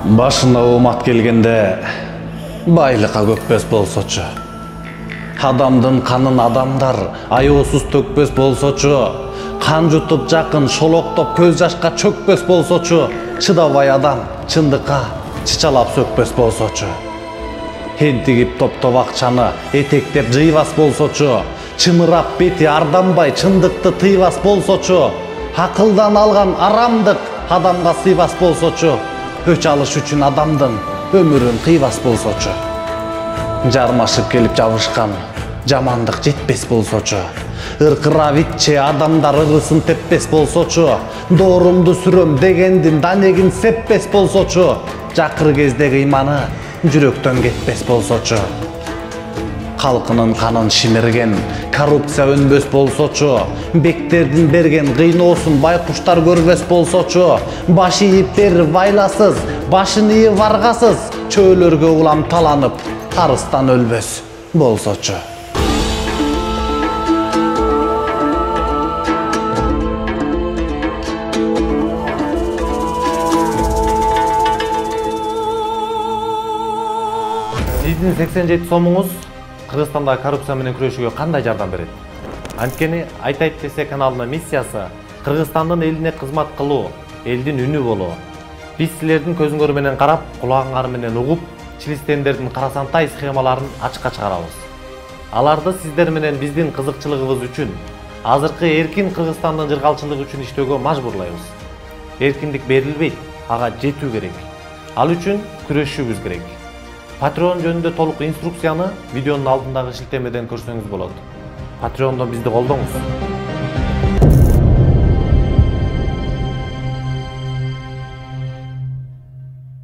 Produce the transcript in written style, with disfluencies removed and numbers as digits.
Башына умат келгенде байлыкка көкпөс болсочу. Адамдын канын адамдар аяосуз төкпөс болсочу. Кан жутуп жакын шолоктоп көз жашка чөкпөс болсочу. Чыдабай адам чындыкка чычалап сөкпөс болсочу. Ентигип топтоп акчаны этектеп жыйбас болсочу. Чымырап бети арданбай чындыкты тыйбас болсочу. Акылдан алган арамдык адамга сыйбас болсочу. Өч алыш үчүн адамдын өмүрүн кыйбас болсочу. Жармашып келип жабышкан жамандык жетпес болсочу. Ыркырап итче адамдар ыгысын теппес болсочу. Доорумду сүрөм дегендин данегин сеппес болсочу. Жакыр кездеги ыйманы жүрөктөн кетпес болсочу. Халкынын канын шимирген коррупция өнбөс болсочу. Бектердин берген кыйноосун байкуштар көрбөс болсочу. Баш ийип берип байласыз, башын ийип варгасыз, чөөлөргө улам таланып, арыстан өлбөс болсочу. Сиздин 87 сомуңуз Кыргызстанда коррупция менен күрөшүүгө кандай жардам берет? Анткени Айтайт ТС каналынын миссиясы Кыргызстандын элине кызмат кылуу, элдин үнү болуу. Биз силердин көзүңөр менен карап, кулагыңар менен угуп, чилистендердин карасантай схемаларын ачыкка чыгарабыз. Аларды сиздер менен биздин кызыкчылыгыбыз үчүн, азыркы эркин Кыргызстандын жыргалчылыгы үчүн иштөөгө мажбурлайбыз. Эркиндик берилбейт, ага жетүү керек. Ал үчүн күрөшүүбүз керек. Patreon жөнүндө толук инструкцияны видеонун алдындагы шилтемеден көрсөңүз болот. Patreon'дон бизди колдоңуз.